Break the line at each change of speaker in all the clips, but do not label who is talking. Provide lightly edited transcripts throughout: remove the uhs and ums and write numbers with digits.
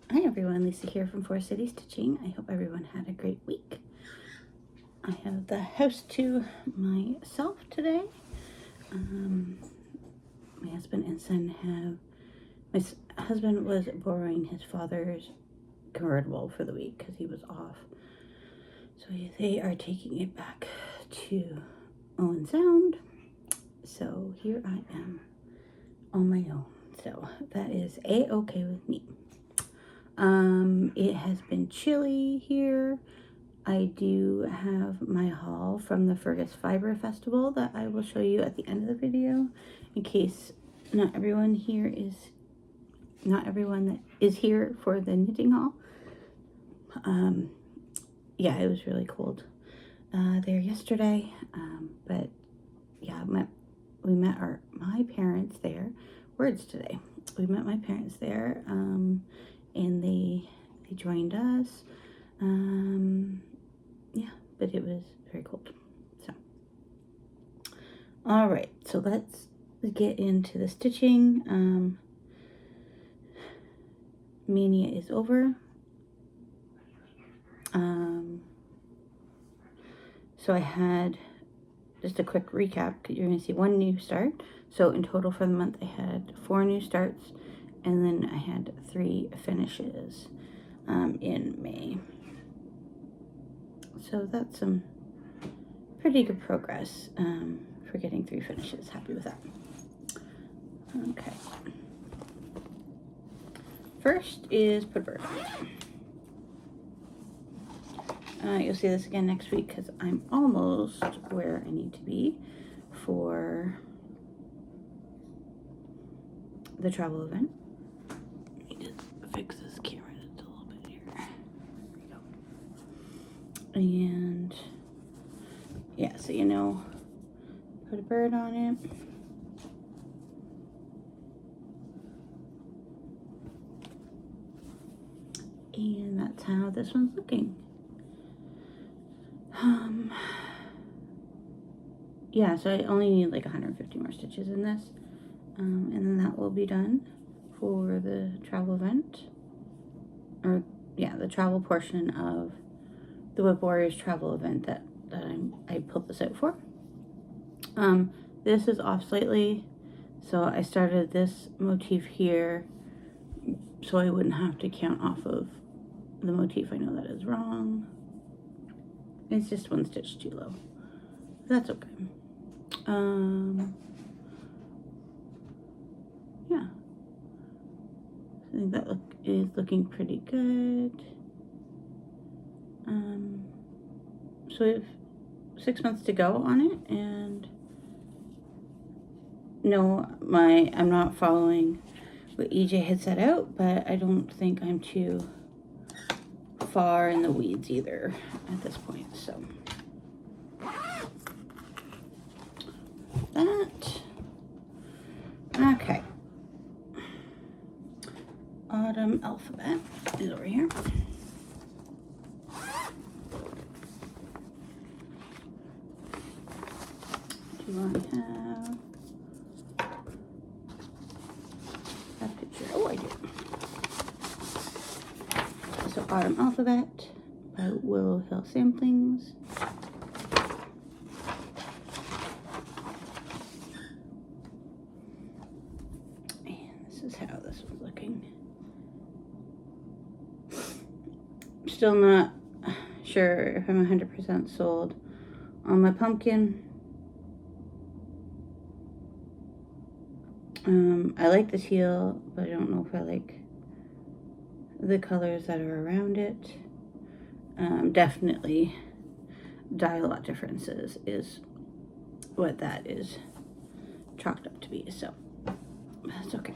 Hi everyone, Lisa here from Four City Stitching. I hope everyone had a great week. I have the house to myself today. My husband and son my husband was borrowing his father's convertible for the week because he was off. So they are taking it back to Owen Sound. So here I am on my own. So that is a-okay with me. It has been chilly here. I do have my haul from the Fergus Fiber Festival that I will show you at the end of the video in case not everyone that is here for the knitting haul. Yeah, it was really cold there yesterday, but yeah, we met my parents there. Words today. We met my parents there, and they joined us. Yeah, but it was very cold. So, all right, so let's get into the stitching. Mania is over. So I had just a quick recap. You're going to see one new start. So in total for the month, I had 4 new starts, and then I had 3 finishes in May. So that's some pretty good progress for getting 3 finishes. Happy with that. Okay. First is put a bird on. You'll see this again next week because I'm almost where I need to be for the travel event. Let me just fix this camera just a little bit here. There we go. And yeah, so put a bird on it. And that's how this one's looking. Yeah, so I only need like 150 more stitches in this. And then that will be done for the travel event. Or, yeah, the travel portion of the Whip Warriors travel event that I pulled this out for. This is off slightly. So I started this motif here so I wouldn't have to count off of the motif. I know that is wrong. It's just 1 stitch too low. That's okay. Yeah. I think that is looking pretty good. So we have 6 months to go on it, and no, I'm not following what EJ had set out, but I don't think I'm too far in the weeds either at this point. So that. Okay. Autumn Alphabet is over here. Do I have a picture? Oh, I do. So Autumn Alphabet by Willow Hill Samplings. And this is how this one's looking. Still not sure if I'm 100% sold on my pumpkin. I like the teal, but I don't know if I like the colors that are around it. Definitely dye lot differences is what that is chalked up to be, so that's okay.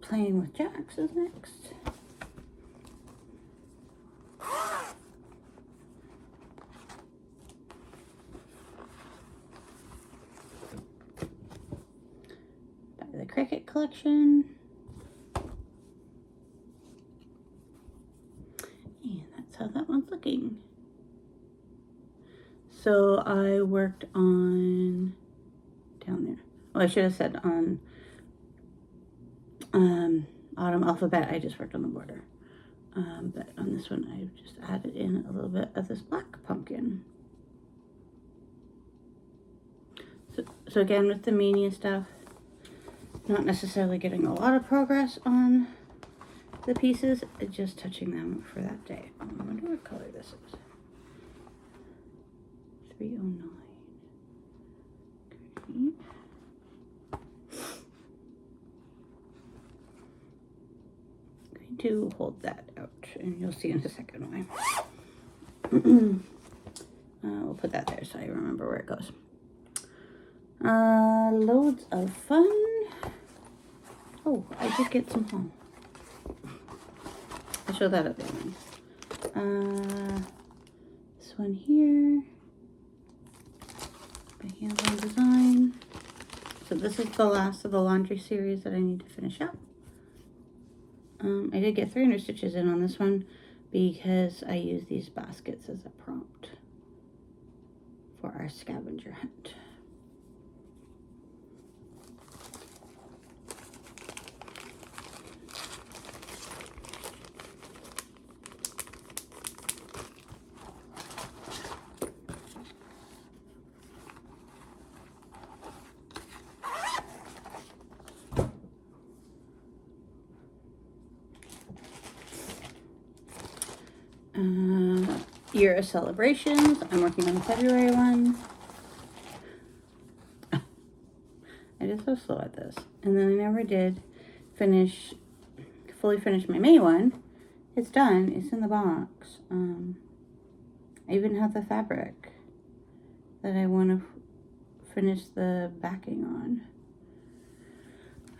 Playing with Jacks is next. By the Cricket Collection. And that's how that one's looking. So I worked on down there. Well, I should have said on Autumn Alphabet. I just worked on the border. But on this one, I've just added in a little bit of this black pumpkin. So again, with the Mania stuff, not necessarily getting a lot of progress on the pieces, just touching them for that day. I wonder what color this is. 309. Okay. To hold that out, and you'll see in a second why. We'll put that there so I remember where it goes. Loads of fun. Oh, I did get some home. I'll show that at the end. This one here, my hands-on design. So this is the last of the laundry series that I need to finish up. I did get 300 stitches in on this one because I use these baskets as a prompt for our scavenger hunt. Year of celebrations. I'm working on the February one. I did so slow at this. And then I never did fully finish my May one. It's done. It's in the box. I even have the fabric that I want to finish the backing on.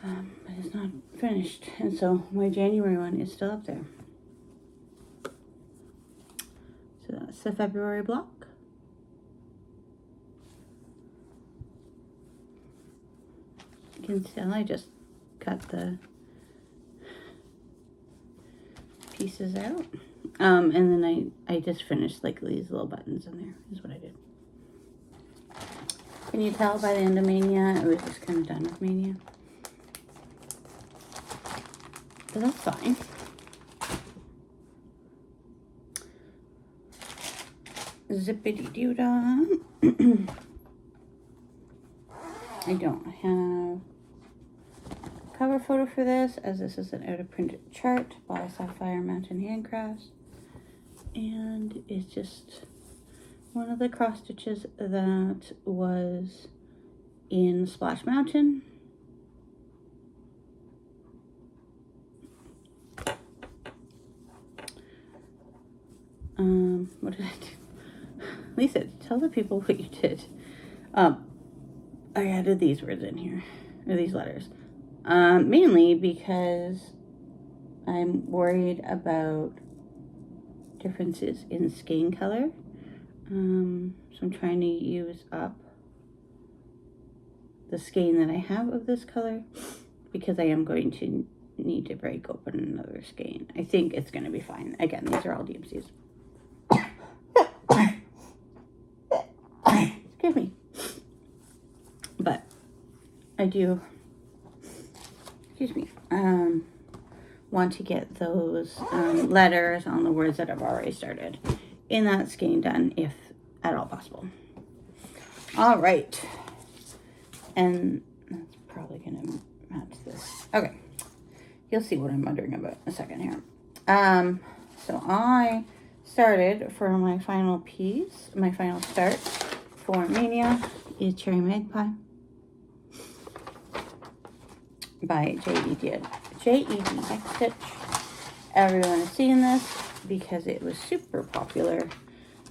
But it's not finished. And so my January one is still up there. So that's the February block. You can tell I just cut the pieces out. And then I just finished like these little buttons in there is what I did. Can you tell by the end of Mania, I was just kind of done with Mania. But that's fine. Zippity doo dah. I don't have a cover photo for this, as this is an out of printed chart by Sapphire Mountain Handcrafts, and it's just one of the cross stitches that was in Splash Mountain. What did I do? Lisa, tell the people what you did. I added these words in here, or these letters, mainly because I'm worried about differences in skein color. So I'm trying to use up the skein that I have of this color, because I am going to need to break open another skein. I think it's going to be fine. Again, these are all DMCs. Excuse me. But I do, want to get those letters on the words that I've already started in that skein done, if at all possible. All right. And that's probably going to match this. Okay. You'll see what I'm wondering about in a second here. So I started for my final piece, my final start for Mania is Cherry Magpie by J.E.D. Next Stitch. Everyone is seeing this because it was super popular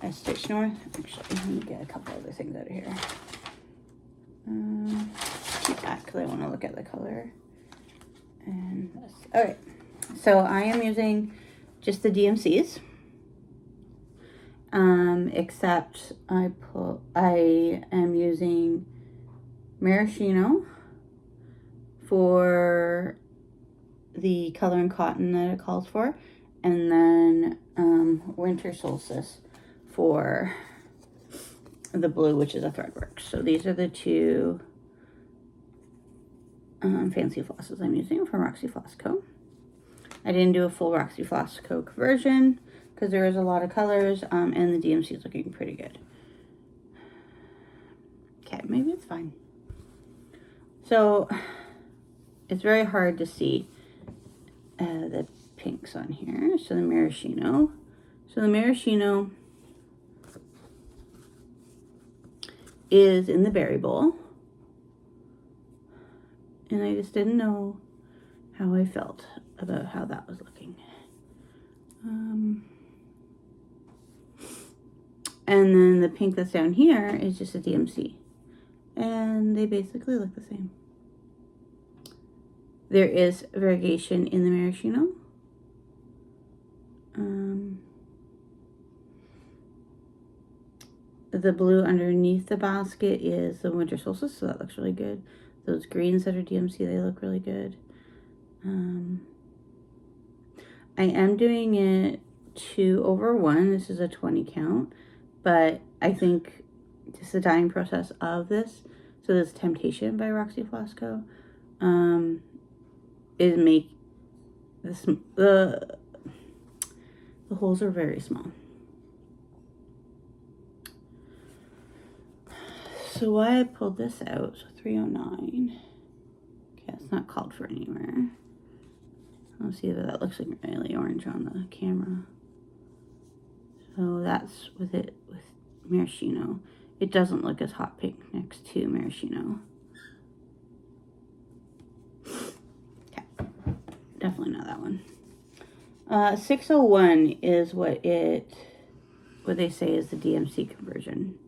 at Stitch North. Actually, let me get a couple other things out of here. Keep that because I want to look at the color. And this. Okay, so I am using just the DMCs. Except I am using maraschino for the color and cotton that it calls for, and then winter solstice for the blue, which is a threadwork. So these are the two fancy flosses I'm using from Roxy Floss Co. I didn't do a full Roxy Floss Co. conversion because there is a lot of colors, and the DMC is looking pretty good. Okay, maybe it's fine. So it's very hard to see the pinks on here. So the maraschino. So the maraschino is in the berry bowl. And I just didn't know how I felt about how that was looking. And then the pink that's down here is just a DMC. And they basically look the same. There is variegation in the maraschino. The blue underneath the basket is the winter solstice, so that looks really good. Those greens that are DMC, they look really good. I am doing it 2/1. This is a 20 count, but I think just the dyeing process of this, so this Temptation by Roxy Floss Co. Is make this, the holes are very small. So why I pulled this out, so 309. Okay, it's not called for anywhere. Let's see if that looks like really orange on the camera. So that's with it with maraschino. It doesn't look as hot pink next to maraschino. Okay, definitely not that one. 601 is what they say is the DMC conversion.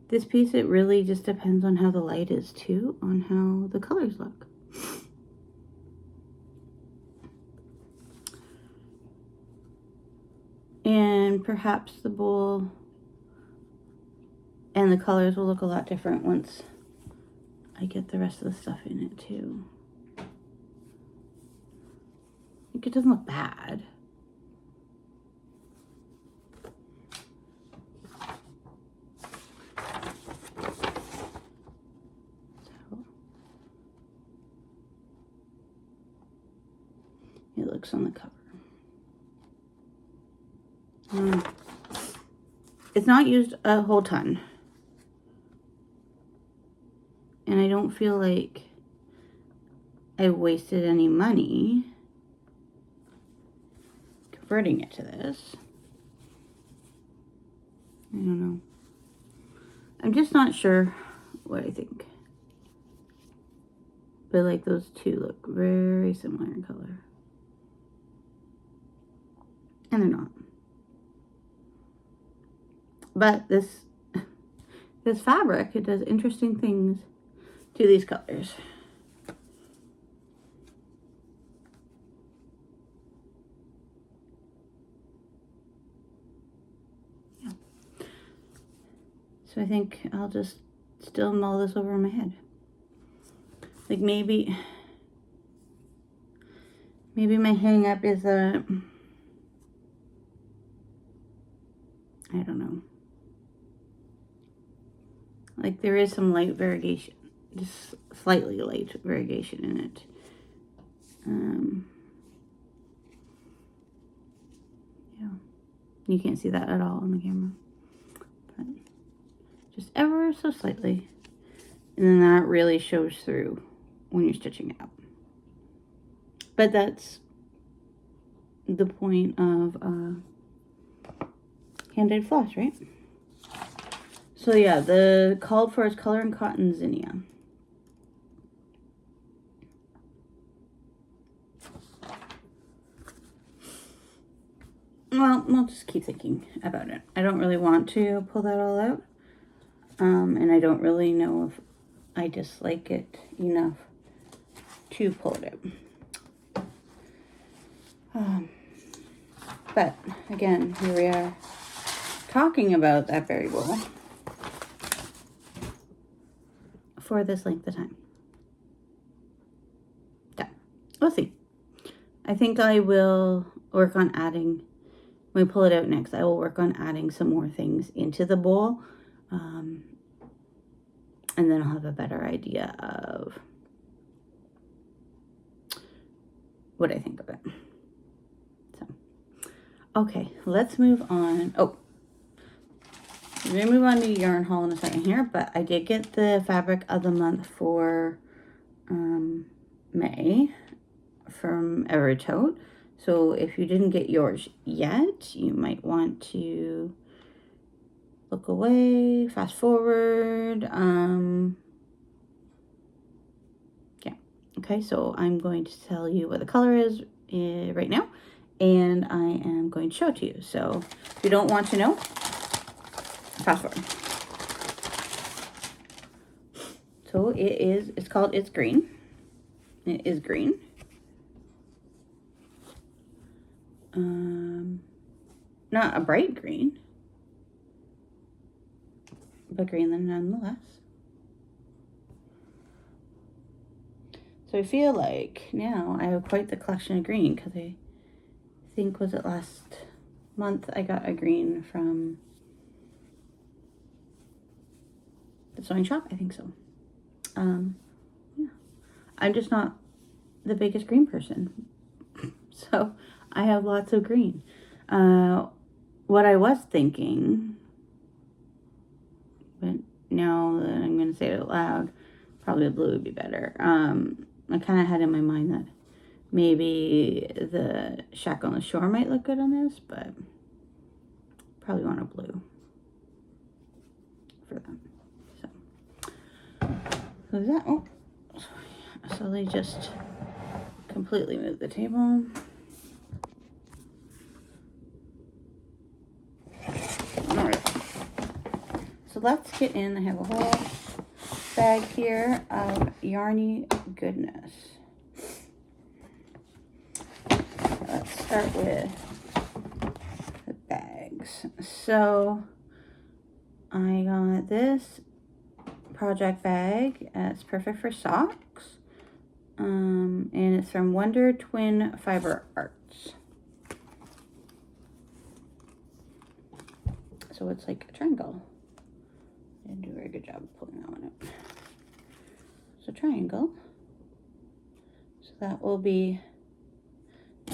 This piece, it really just depends on how the light is too, on how the colors look. And perhaps the bowl and the colors will look a lot different once I get the rest of the stuff in it too. I think it doesn't look bad. It looks on the cover. It's not used a whole ton. And I don't feel like I wasted any money converting it to this. I don't know. I'm just not sure what I think. But like those two look very similar in color. And they're not. But this fabric, it does interesting things to these colors. Yeah. So I think I'll just still mull this over in my head. Like maybe my hang up is I don't know. Like there is some light variegation, just slightly light variegation in it. Yeah, you can't see that at all on the camera, but just ever so slightly. And then that really shows through when you're stitching it out. But that's the point of hand-dyed floss, right? So yeah, the called for is Color and Cotton Zinnia. Well, we'll just keep thinking about it. I don't really want to pull that all out. And I don't really know if I dislike it enough to pull it out. But again, here we are talking about that berry bowl for this length of time. So, we'll see. I think I will work on adding, when we pull it out next, I will work on adding some more things into the bowl. And then I'll have a better idea of what I think of it. So, okay, let's move on. Oh, we're going to move on to yarn haul in a second here, but I did get the fabric of the month for May from Evertote. So if you didn't get yours yet, you might want to look away, fast forward. Yeah. Okay, so I'm going to tell you what the color is right now, and I am going to show it to you. So if you don't want to know, fast forward. So it's called It's Green. It is green. Not a bright green, but green nonetheless. So I feel like now I have quite the collection of green, because I think, was it last month I got a green from the sewing shop? I think so. Yeah. I'm just not the biggest green person. So I have lots of green. What I was thinking, but now that I'm going to say it out loud, probably blue would be better. I kind of had in my mind that maybe the Shack on the Shore might look good on this, but probably want a blue for them. So that, oh, so they just completely moved the table. All right. So let's get in. I have a whole bag here of yarny goodness. Let's start with the bags. So I got this project bag. It's perfect for socks. And it's from Wonder Twin Fiber Arts. So it's like a triangle. I didn't do a very good job of pulling that one out. It's a triangle. So that will be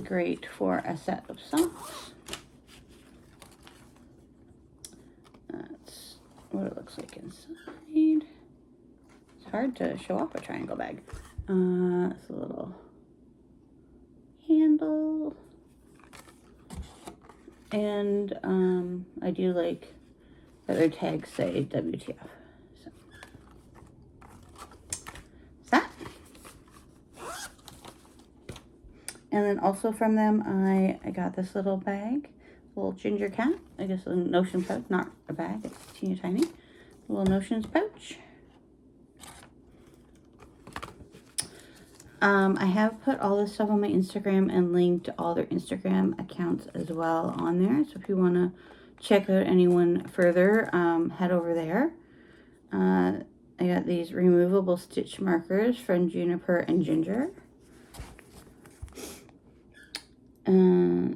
great for a set of socks. That's what it looks like inside. It's hard to show off a triangle bag. It's a little handle. And I do like that their tags say WTF. So that. And then also from them, I got this little bag, little ginger cat. I guess a notion pouch, not a bag, it's teeny tiny. A little notions pouch. I have put all this stuff on my Instagram and linked all their Instagram accounts as well on there. So if you want to check out anyone further, head over there. I got these removable stitch markers from Juniper and Ginger.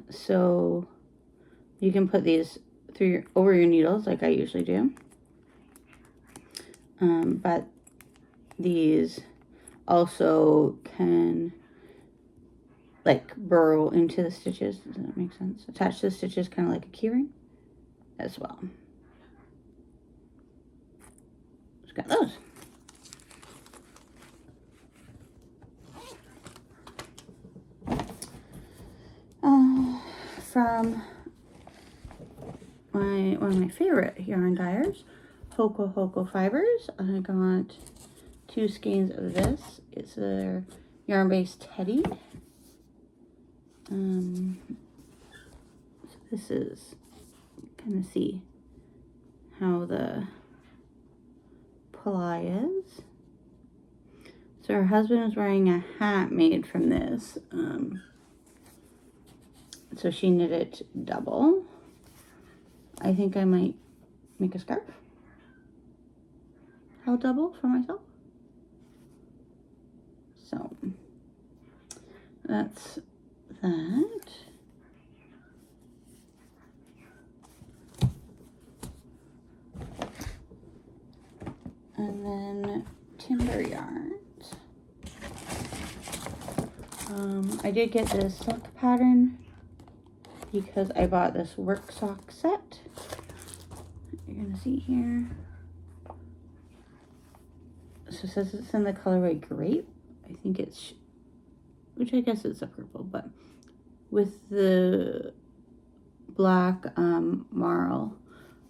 So you can put these through over your needles like I usually do. But these also can like burrow into the stitches. Does that make sense? Attach to the stitches kind of like a keyring as well. Just got those. From one of my favorite yarn dyers, Hoko Fibers, I got 2 skeins of this. It's their yarn-based teddy. So this is kind of see how the ply is. So her husband is wearing a hat made from this. So she knit it double. I think I might make a scarf. How double for myself? So that's that. And then timber yarns. I did get this sock pattern because I bought this work sock set. You're gonna see here. So it says it's in the colorway grape. I think it's, which I guess it's a purple, but with the black marl,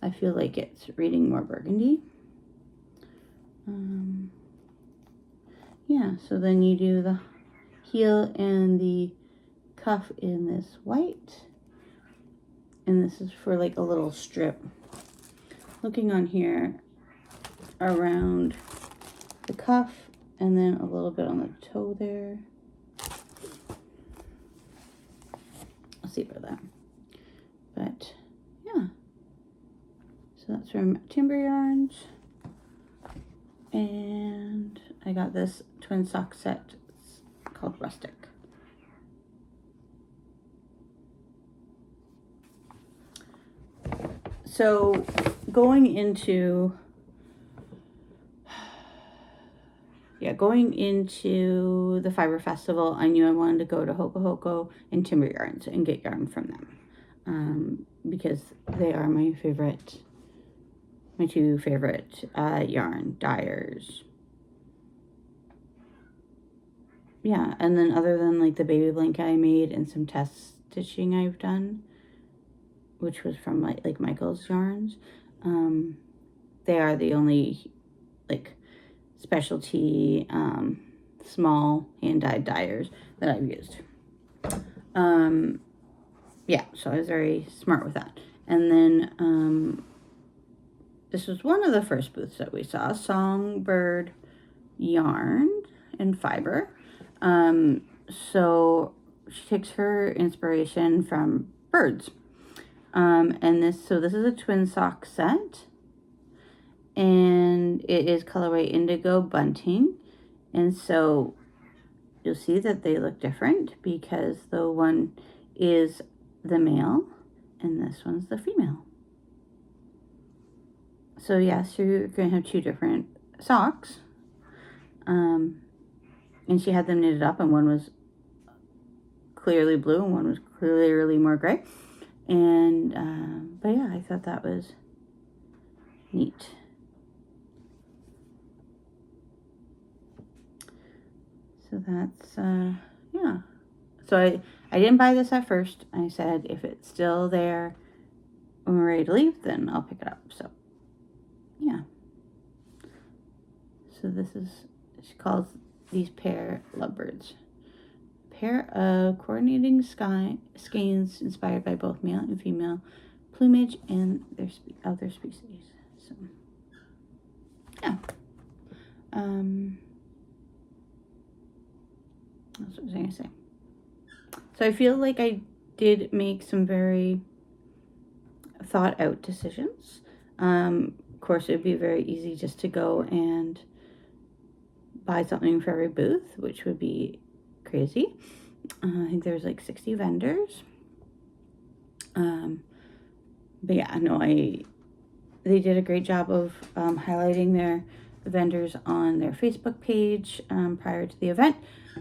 I feel like it's reading more burgundy. Yeah, so then you do the heel and the cuff in this white, and this is for like a little strip. Looking on here around the cuff and then a little bit on the toe there. I'll see for that. But yeah, so that's from Timber Yarns. And I got this twin sock set. It's called Rustic. So going into the Fiber Festival, I knew I wanted to go to Hoko Hoko and Timber Yarns and get yarn from them, because they are my two favorite yarn, Dyers. Yeah, and then other than like the baby blanket I made and some test stitching I've done, which was from like Michael's yarns, they are the only like specialty small hand-dyed dyers that I've used. Yeah, so I was very smart with that. And then this was one of the first booths that we saw, Songbird Yarn and Fiber. So she takes her inspiration from birds. And this is a twin sock set, and it is colorway indigo bunting. And so you'll see that they look different because the one is the male and this one's the female. So yes, you're going to have two different socks. And she had them knitted up, and one was clearly blue and one was clearly more gray. And, but yeah, I thought that was neat. So that's, yeah. So I didn't buy this at first. I said, if it's still there when we're ready to leave, then I'll pick it up. So, yeah. So this is, she calls these pair lovebirds. Pair of coordinating skeins inspired by both male and female plumage and their species. So, yeah. That's what I was going to say. So I feel like I did make some very thought out decisions. Of course, it would be very easy just to go and buy something for every booth, which would be crazy. I think there's like 60 vendors. But yeah, no, they did a great job of highlighting their vendors on their Facebook page prior to the event.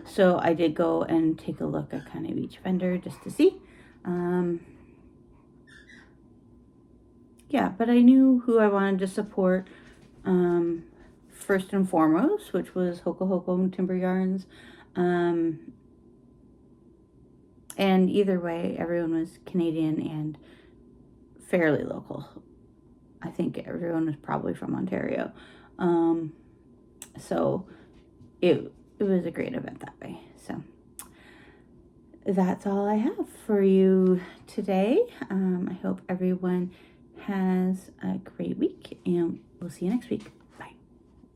So I did go and take a look at kind of each vendor just to see. Yeah, but I knew who I wanted to support first and foremost, which was Hoko Hoko and Timber Yarns. And either way, everyone was Canadian and fairly local. I think everyone was probably from Ontario. So it was a great event that way. So that's all I have for you today. I hope everyone has a great week, and we'll see you next week.